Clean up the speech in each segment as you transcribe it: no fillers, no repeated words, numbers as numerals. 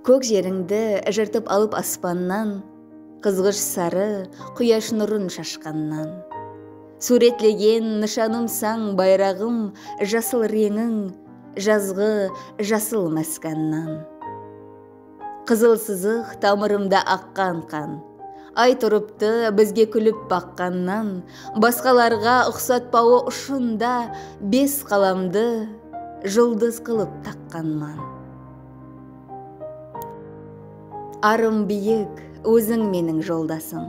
Көк жеріңді жыртып алып аспаннан, қызғыш сары құяш нұрын шашқаннан. Суретлеген нышанымсаң байрағым, жасыл реңің, жазғы жасыл мәсканнан. Қызыл сызық тамырымда аққан қан, ай тұрыпты бізге күліп баққаннан, басқаларға ұқсатпауы ұшында бес қаламды жұлдыз қылып таққанман. Арым биік, өзің менің жолдасым.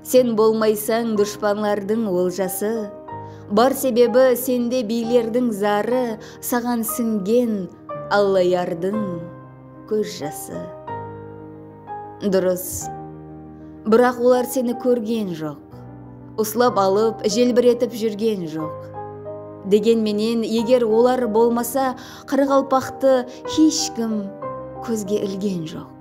Сен болмайсаң дұшпанлардың олжасы. Бар себебі сенде билердің зары, саған сіңген аллаярдың көз жасы. Дұрыс, бірақ олар сені көрген жоқ. Ұслап алып, желбіретіп жүрген жоқ. Дегенменен, егер олар болмаса, қарақалпақты ешкім көзге ілген жоқ.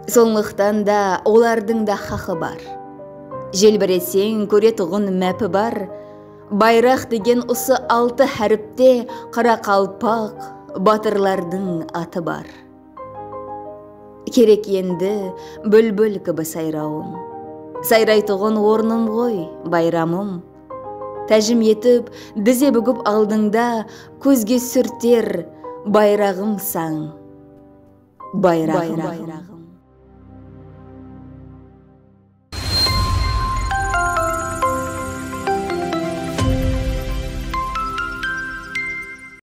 Соңлықтан да олардың да хақы бар. Желбіресең көретұғын мәпі бар. Байрақ деген ұсы 6 әріпте қарақалпақ батырлардың аты бар. Керек енді бүлбүл кібі сайрауым. Сайрайтұғын орным ғой, байрамым. Тәжім етіп, дизе бүгіп алдыңда, көзге сүртер байрағым саң. Байрағым.